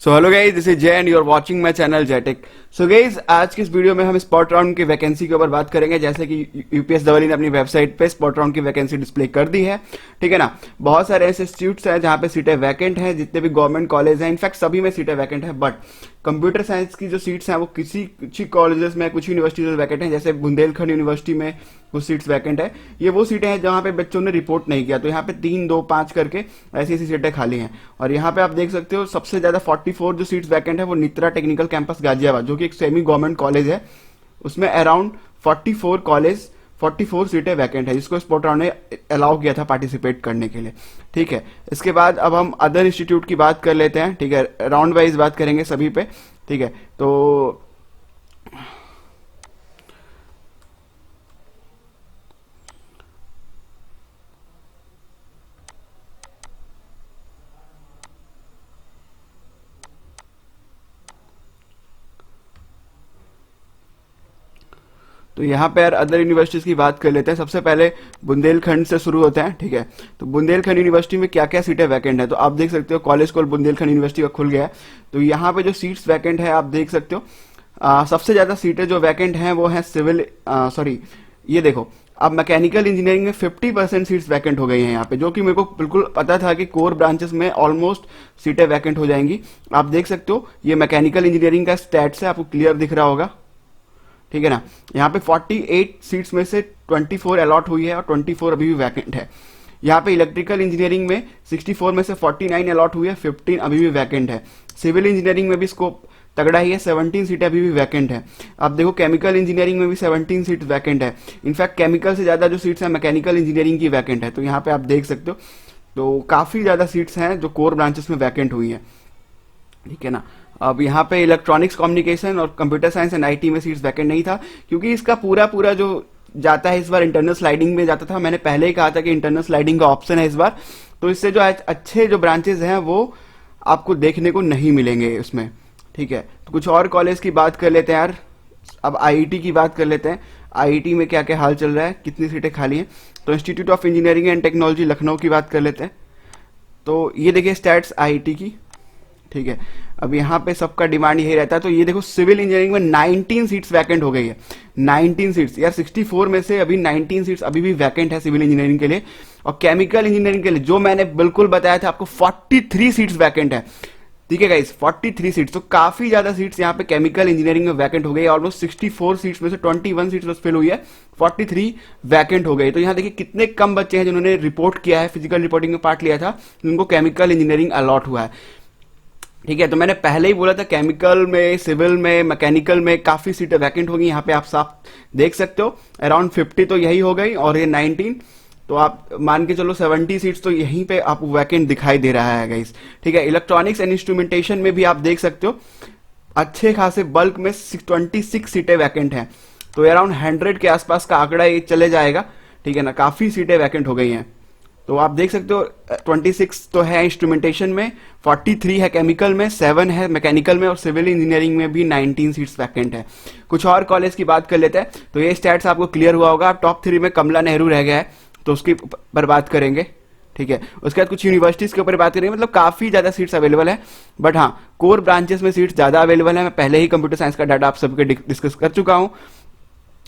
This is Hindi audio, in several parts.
So hello guys, this is Jay and you are watching my channel JayTech. So guys, आज की इस वीडियो में हम स्पॉट राउंड की वैकेंसी के ऊपर बात करेंगे। जैसे कि यूपीएस डबल ने अपनी वेबसाइट पे स्पॉट राउंड की वैकेंसी डिस्प्ले कर दी है, ठीक है ना। बहुत सारे ऐसे इंस्टीट्यूट्स हैं जहां पे सीटें वैकेंट हैं, जितने भी गवर्नमेंट कॉलेज हैं, इनफैक्ट सभी में सीटें वैकेंट हैं। बट कंप्यूटर साइंस की जो सीट्स हैं वो किसी कुछ कॉलेजेस में, कुछ यूनिवर्सिटीज में वैकेंट हैं। जैसे बुंदेलखंड यूनिवर्सिटी में कुछ सीट्स वैकेंट है। ये वो सीटें हैं जहां पे बच्चों ने रिपोर्ट नहीं किया, तो यहाँ पे 3, 2, 5 करके ऐसी ऐसी सीटें खाली हैं। और यहाँ पे आप देख सकते हो सबसे ज्यादा 44 जो सीट्स वैकेंट है वो नित्रा टेक्निकल कैंपस गाजियाबाद, जो कि एक सेमी गवर्नमेंट कॉलेज है। उसमें अराउंड 44 सीटें वैकेंट है, जिसको स्पॉट राउंड ने अलाउ किया था पार्टिसिपेट करने के लिए, ठीक है। इसके बाद अब हम अदर इंस्टीट्यूट की बात कर लेते हैं, ठीक है। राउंड वाइज बात करेंगे सभी पे, ठीक है। तो यहाँ पे यार अदर यूनिवर्सिटीज की बात कर लेते हैं। सबसे पहले बुंदेलखंड से शुरू होते हैं, ठीक है। तो बुंदेलखंड यूनिवर्सिटी में क्या क्या सीटें वैकेंट है, तो आप देख सकते हो कॉलेज को बुंदेलखंड यूनिवर्सिटी का खुल गया है। तो यहाँ पे जो सीट्स वैकेंट है आप देख सकते हो। सबसे ज्यादा सीटें जो वैकेंट हैं वो है सिविल, सॉरी, ये देखो, अब मैकेनिकल इंजीनियरिंग में 50% सीट्स वैकेंट हो गई हैं यहाँ पे, जो कि मेरे को बिल्कुल पता था कि कोर ब्रांचेस में ऑलमोस्ट सीटें वैकेंट हो जाएंगी। आप देख सकते हो ये मैकेनिकल इंजीनियरिंग का स्टैट्स है, आपको क्लियर दिख रहा होगा, ठीक है ना। यहाँ पे 48 सीट्स में से 24 अलॉट हुई है और 24 अभी भी वैकेंट है। यहाँ पे इलेक्ट्रिकल इंजीनियरिंग में 64 में से 49 अलॉट हुई है, 15 अभी भी वैकेंट है। सिविल इंजीनियरिंग में भी स्कोप तगड़ा ही है, 17 सीटें अभी भी वैकेंट है। आप देखो केमिकल इंजीनियरिंग में भी 17 सीट वैकेंट है। इनफैक्ट केमिकल से ज्यादा जो सीट्स है मैकेनिकल इंजीनियरिंग की वैकेंट है। तो यहाँ पे आप देख सकते हो, तो काफी ज्यादा सीट्स हैं जो कोर ब्रांचेस में वैकेंट हुई है, ठीक है ना। अब यहाँ पे इलेक्ट्रॉनिक्स कम्युनिकेशन और कंप्यूटर साइंस एंड आईटी में सीट्स वैकेंट नहीं था, क्योंकि इसका पूरा पूरा जो जाता है इस बार इंटरनल स्लाइडिंग में जाता था। मैंने पहले ही कहा था कि इंटरनल स्लाइडिंग का ऑप्शन है इस बार, तो इससे जो अच्छे जो ब्रांचेस हैं वो आपको देखने को नहीं मिलेंगे उसमें, ठीक है। तो कुछ और कॉलेज की बात कर लेते हैं यार। अब आईआईटी की बात कर लेते हैं। आईआईटी में क्या क्या हाल चल रहा है, कितनी सीटें खाली हैं। तो institute of engineering and technology Lucknow की बात कर लेते हैं। तो ये देखिए स्टैट्स आईआईटी की, ठीक है। अब यहाँ पे सबका डिमांड यही रहता है। तो ये देखो सिविल इंजीनियरिंग में 19 सीट्स वैकेंट हो गई है, 19 सीट्स यार। 64 में से अभी 19 सीट्स अभी भी वैकेंट है सिविल इंजीनियरिंग के लिए। और केमिकल इंजीनियरिंग के लिए जो मैंने बिल्कुल बताया था आपको, 43 सीट्स वैकेंट है, ठीक है गाइस, 43 सीट्स। तो काफी ज्यादा सीट्स यहाँ पे केमिकल इंजीनियरिंग में वैकेंट हो गई है। ऑलमोस्ट 64 सीट्स में से 21 सीट्स बस फिल हुई है, 43 वैकेंट हो गई। तो यहाँ देखिए कितने कम बच्चे हैं जिन्होंने रिपोर्ट किया है, फिजिकल रिपोर्टिंग में पार्ट लिया था, उनको केमिकल इंजीनियरिंग अलॉट हुआ है, ठीक है। तो मैंने पहले ही बोला था केमिकल में, सिविल में, मैकेनिकल में काफी सीटें वैकेंट होगी। यहाँ पे आप साफ देख सकते हो अराउंड 50 तो यही हो गई और ये 19, तो आप मान के चलो 70 सीट्स तो यहीं पे आपको वैकेंट दिखाई दे रहा है गाइस, ठीक है। इलेक्ट्रॉनिक्स एंड इंस्ट्रूमेंटेशन में भी आप देख सकते हो अच्छे खासे बल्क में 26 सीटें वैकेंट हैं। तो अराउंड 100 के आसपास का आंकड़ा ये चले जाएगा, ठीक है ना। काफी सीटें वैकेंट हो गई हैं। तो आप देख सकते हो 26 तो है इंस्ट्रूमेंटेशन में, 43 है केमिकल में, 7 है मैकेनिकल में और सिविल इंजीनियरिंग में भी 19 सीट्स वैकेंट है। कुछ और कॉलेज की बात कर लेते हैं। तो ये स्टैट्स आपको क्लियर हुआ होगा। टॉप 3 में कमला नेहरू रह गया है, तो उसकी पर बात करेंगे, ठीक है। उसके बाद कुछ यूनिवर्सिटीज के ऊपर बात करेंगे, मतलब काफी ज्यादा सीट्स अवेलेबल है। बट हाँ, कोर ब्रांचेस में सीट्स ज्यादा अवेलेबल है। मैं पहले ही कंप्यूटर साइंस का डाटा आप सबके डिस्कस कर चुका हूं।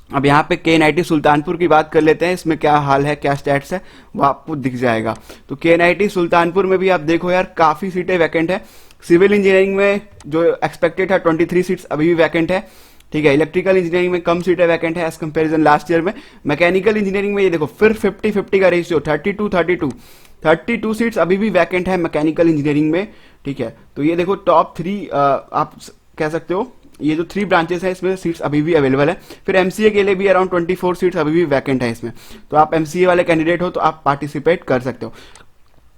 अब यहाँ पे KNIT सुल्तानपुर की बात कर लेते हैं। इसमें क्या हाल है, क्या स्टैट्स है, वो आपको दिख जाएगा। तो KNIT सुल्तानपुर में भी आप देखो यार काफी सीटें वैकेंट है। सिविल इंजीनियरिंग में जो एक्सपेक्टेड है 23 सीट्स अभी भी वैकेंट है, ठीक है। इलेक्ट्रिकल इंजीनियरिंग में कम सीटें वैकेंट है एज कंपेरिजन लास्ट ईयर में। मैकेनिकल इंजीनियरिंग में ये देखो फिर 50-50 का रेशियो, 32 सीट्स अभी भी वैकेंट है मैकेनिकल इंजीनियरिंग में, ठीक है। तो ये देखो टॉप 3 आप कह सकते हो, ये जो 3 ब्रांचेस हैं इसमें सीट्स अभी भी अवेलेबल है। फिर एमसीए के लिए भी अराउंड 24 सीट्स अभी भी वैकेंट है इसमें। तो आप एमसीए वाले कैंडिडेट हो तो आप पार्टिसिपेट कर सकते हो,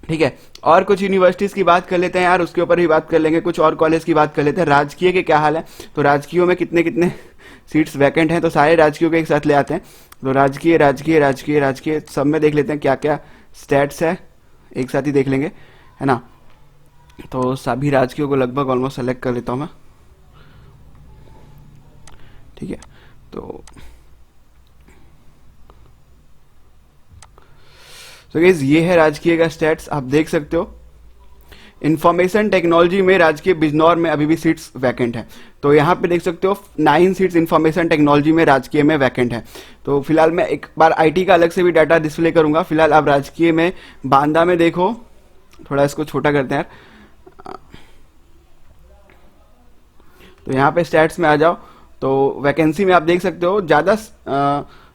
ठीक है। और कुछ यूनिवर्सिटीज की बात कर लेते हैं यार, उसके ऊपर भी बात कर लेंगे। कुछ और कॉलेज की बात कर लेते हैं। राजकीय के क्या हाल है, तो राजकीय में कितने कितने सीट्स वैकेंट हैं, तो सारे राजकीय के एक साथ ले आते हैं। तो राजकीय राजकीय राजकीय राजकीय सब में देख लेते हैं क्या क्या स्टैट्स है, एक साथ ही देख लेंगे, है ना। तो सभी राजकीय को लगभग ऑलमोस्ट सेलेक्ट कर लेता हूँ मैं, ठीक है। तो गाइस ये है राजकीय का स्टैट्स, आप देख सकते हो इंफॉर्मेशन टेक्नोलॉजी में राजकीय बिजनौर में अभी भी सीट्स वैकेंट है। तो यहाँ पे देख सकते हो 9 सीट्स इंफॉर्मेशन टेक्नोलॉजी में राजकीय में वैकेंट है। तो फिलहाल मैं एक बार आईटी का अलग से भी डाटा डिस्प्ले करूंगा। फिलहाल आप राजकीय में बांदा में देखो, थोड़ा इसको छोटा करते हैं यार। तो यहाँ पे स्टैट्स में आ जाओ, तो वैकेंसी में आप देख सकते हो ज़्यादा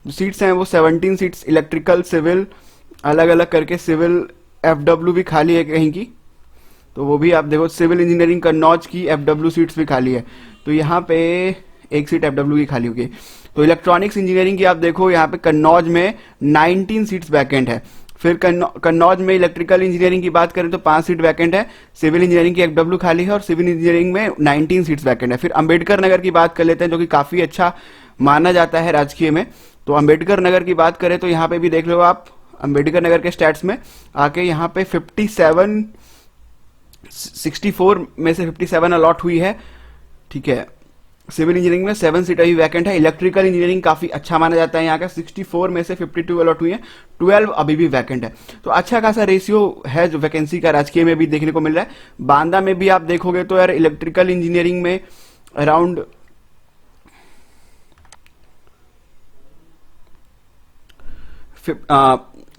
जो सीट्स हैं वो 17 सीट्स इलेक्ट्रिकल सिविल अलग अलग करके, सिविल एफडब्ल्यू भी खाली है कहीं की, तो वो भी आप देखो। सिविल इंजीनियरिंग कन्नौज की एफडब्ल्यू सीट्स भी खाली है, तो यहाँ पे एक सीट एफडब्ल्यू की खाली होगी। तो इलेक्ट्रॉनिक्स इंजीनियरिंग की आप देखो यहाँ पे कन्नौज में 19 सीट्स वैकेंट है। फिर कन्नौज में इलेक्ट्रिकल इंजीनियरिंग की बात करें तो 5 सीट वैकेंट है, सिविल इंजीनियरिंग की एफडब्ल्यू खाली है और सिविल इंजीनियरिंग में 19 सीट्स वैकेंट है। फिर अंबेडकर नगर की बात कर लेते हैं, जो कि काफी अच्छा माना जाता है राजकीय में। तो अंबेडकर नगर की बात करें तो यहाँ पे भी देख लो आप, अंबेडकर नगर के स्टैट्स में आके यहाँ पे 64 में से 57 अलॉट हुई है, ठीक है। सिविल इंजीनियरिंग में 7 सीट अभी वैकेंट है। इलेक्ट्रिकल इंजीनियरिंग काफी अच्छा माना जाता है यहाँ का, 64 में से 52 अलॉट हुई है, 12 अभी भी वैकेंट है। तो अच्छा खासा रेशियो है जो वैकेंसी का राजकीय में भी देखने को मिल रहा है। बांदा में भी आप देखोगे तो यार इलेक्ट्रिकल इंजीनियरिंग में अराउंड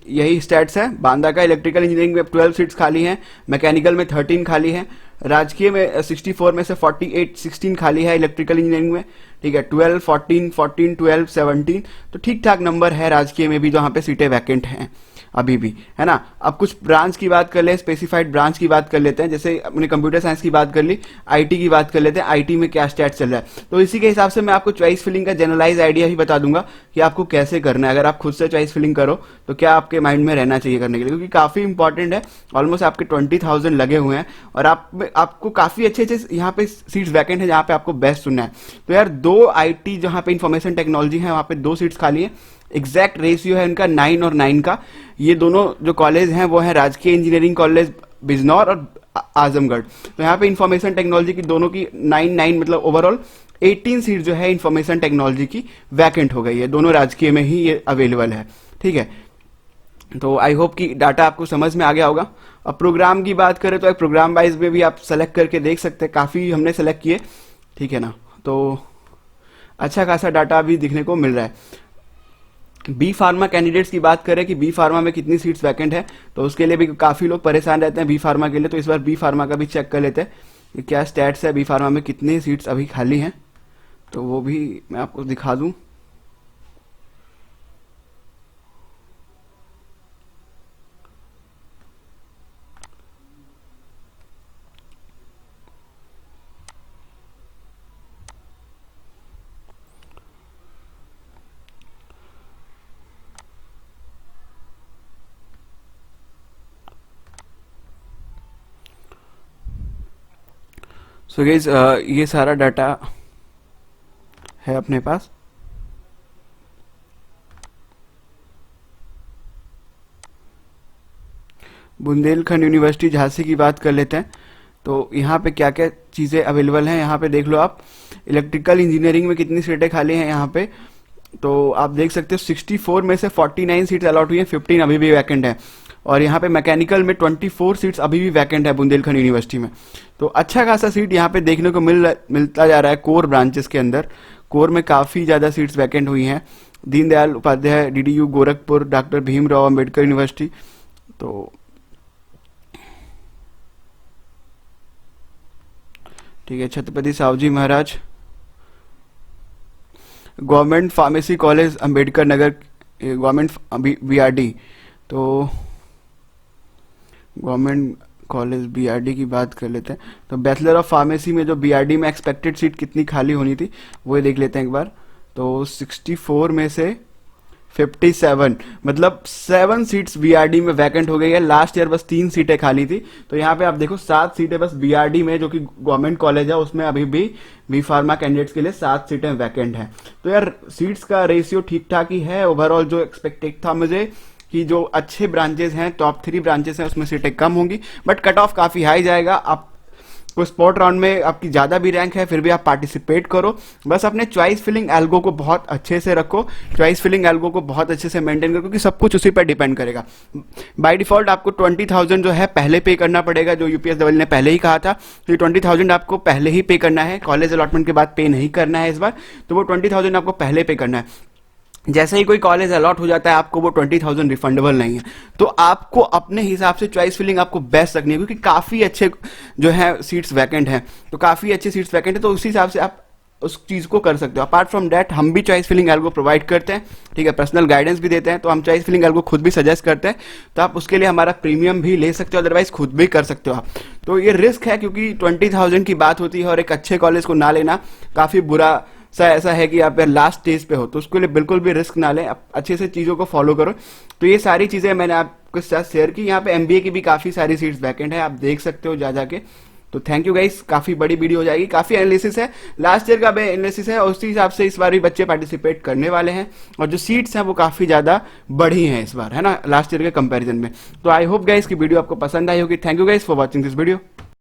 यही स्टैट्स है बांदा का। इलेक्ट्रिकल इंजीनियरिंग में 12 सीट्स खाली हैं, मैकेनिकल में 13 खाली हैं, राजकीय में 64 में से 48 16 खाली है इलेक्ट्रिकल इंजीनियरिंग में, ठीक है। 12 14 14 12 17, तो ठीक ठाक नंबर है राजकीय में भी जहाँ पे सीटें वैकेंट हैं अभी भी, है ना। अब कुछ ब्रांच की बात कर ले, स्पेसिफाइड ब्रांच की बात कर लेते हैं। जैसे अपने कंप्यूटर साइंस की बात कर ली, आईटी की बात कर लेते हैं, आईटी में क्या स्टैट चल रहा है। तो इसी के हिसाब से मैं आपको चॉइस फिलिंग का जनरलाइज आइडिया भी बता दूंगा कि आपको कैसे करना है। अगर आप खुद से चॉइस फिलिंग करो तो क्या आपके माइंड में रहना चाहिए करने के लिए, क्योंकि काफी इंपॉर्टेंट है। ऑलमोस्ट आपके 20,000 लगे हुए हैं और आपको काफी अच्छे अच्छे यहाँ पे सीट्स वैकेंट है जहाँ पे आपको बेस्ट सुनना है। तो यार 2 आईटी जहाँ पे इंफॉर्मेशन टेक्नोलॉजी है वहाँ पे 2 सीट्स खाली है। एग्जैक्ट रेशियो है इनका 9 और 9 का। ये दोनों जो कॉलेज हैं वो है राजकीय इंजीनियरिंग कॉलेज बिजनौर और आजमगढ़। तो यहाँ पे इंफॉर्मेशन टेक्नोलॉजी की दोनों की 9 मतलब ओवरऑल 18 सीट जो है इंफॉर्मेशन टेक्नोलॉजी की वैकेंट हो गई है। दोनों राजकीय में ही ये अवेलेबल है, ठीक है। तो आई होप कि डाटा आपको समझ में आ गया होगा। अब प्रोग्राम की बात करें तो एक प्रोग्राम वाइज में भी आप सेलेक्ट करके देख सकते हैं, काफी हमने सेलेक्ट किए, ठीक है ना। तो अच्छा खासा डाटा भी दिखने को मिल रहा है। बी फार्मा कैंडिडेट्स की बात करें कि बी फार्मा में कितनी सीट्स वैकेंट है, तो उसके लिए भी काफी लोग परेशान रहते हैं बी फार्मा के लिए। तो इस बार बी फार्मा का भी चेक कर लेते हैं कि क्या स्टैट्स है, बी फार्मा में कितनी सीट्स अभी खाली हैं, तो वो भी मैं आपको दिखा दूं। सो गाइस ये सारा डाटा है अपने पास। बुंदेलखंड यूनिवर्सिटी झांसी की बात कर लेते हैं। तो यहाँ पे क्या क्या चीज़ें अवेलेबल हैं यहाँ पे देख लो आप। इलेक्ट्रिकल इंजीनियरिंग में कितनी सीटें खाली हैं यहाँ पे, तो आप देख सकते हो 64 में से 49 सीट्स अलॉट हुई हैं, 15 अभी भी वैकेंट है। और यहाँ पे मैकेनिकल में 24 सीट्स अभी भी वैकेंट है बुंदेलखंड यूनिवर्सिटी में। तो अच्छा खासा सीट यहाँ पे देखने को मिलता जा रहा है कोर ब्रांचेस के अंदर। कोर में काफ़ी ज़्यादा सीट्स वैकेंट हुई हैं। Deendayal Upadhyay, DDU Gorakhpur, doctor Bhimrao Ambedkar university, तो ठीक है, Chhatrapati Shahuji Maharaj, government pharmacy college Ambedkar Nagar, government BRD. तो गवर्नमेंट कॉलेज बीआरडी की बात कर लेते हैं। तो बैचलर ऑफ फार्मेसी में जो बीआरडी में एक्सपेक्टेड सीट कितनी खाली होनी थी वो देख लेते हैं एक बार। तो 64 में से 57 मतलब 7 सीट्स बीआरडी में वैकेंट हो गई है। लास्ट ईयर बस 3 सीटें खाली थी, तो यहाँ पे आप देखो 7 सीटें बस बीआरडी में, जो कि गवर्नमेंट कॉलेज है, उसमें अभी भी बी फार्मा कैंडिडेट्स के लिए 7 सीटें वैकेंट हैं। तो यार सीट्स का रेशियो ठीक ठाक ही है। ओवरऑल जो एक्सपेक्टेड था मुझे कि जो अच्छे ब्रांचेस हैं, टॉप 3 ब्रांचेस हैं, उसमें सीटें कम होंगी, बट कट ऑफ काफी हाई जाएगा। आप कोई स्पॉट राउंड में आपकी ज़्यादा भी रैंक है फिर भी आप पार्टिसिपेट करो। बस अपने चॉइस फिलिंग एल्गो को बहुत अच्छे से रखो, चॉइस फिलिंग एल्गो को बहुत अच्छे से मेंटेन करो, क्योंकि सब कुछ उसी पर डिपेंड करेगा। बाय डिफॉल्ट आपको 20,000 जो है पहले पे करना पड़ेगा, जो यूपीएसडब्ल्यू ने पहले ही कहा था। तो ये 20,000 आपको पहले ही पे करना है, कॉलेज अलॉटमेंट के बाद पे नहीं करना है इस बार। तो वो 20,000 आपको पहले पे करना है। जैसे ही कोई कॉलेज अलॉट हो जाता है आपको वो 20,000 रिफंडेबल नहीं है। तो आपको अपने हिसाब से चॉइस फिलिंग आपको बेस्ट रखनी है, क्योंकि काफ़ी अच्छे जो है सीट्स वैकेंट हैं, तो काफ़ी अच्छे सीट्स वैकेंट है, तो उसी हिसाब से आप उस चीज़ को कर सकते हो। अपार्ट फ्रॉम डैट हम भी चॉइस फिलिंग एल्गो प्रोवाइड करते हैं, ठीक है, पर्सनल गाइडेंस भी देते हैं। तो हम चॉइस फिलिंग एल्गो खुद भी सजेस्ट करते हैं, तो आप उसके लिए हमारा प्रीमियम भी ले सकते हो, अदरवाइज खुद भी कर सकते हो आप। तो ये रिस्क है, क्योंकि 20,000 की बात होती है और एक अच्छे कॉलेज को ना लेना काफ़ी बुरा सा ऐसा है कि आप लास्ट स्टेज पे हो, तो उसके लिए बिल्कुल भी रिस्क ना लें, आप अच्छे से चीज़ों को फॉलो करो। तो ये सारी चीज़ें मैंने आपके साथ शेयर की। यहाँ पे एमबीए की भी काफ़ी सारी सीट्स वैकेंट है, आप देख सकते हो जा जाके। तो थैंक यू गाइस, काफ़ी बड़ी वीडियो हो जाएगी, काफ़ी एनालिसिस है, लास्ट ईयर का भी एनालिसिस है, उसी हिसाब से इस बार भी बच्चे पार्टिसिपेट करने वाले हैं, और जो सीट्स हैं वो काफ़ी ज़्यादा बढ़ी हैं इस बार, है ना, लास्ट ईयर के कंपैरिजन में। तो आई होप गाइस की वीडियो आपको पसंद आई होगी। Thank you guys for watching this video.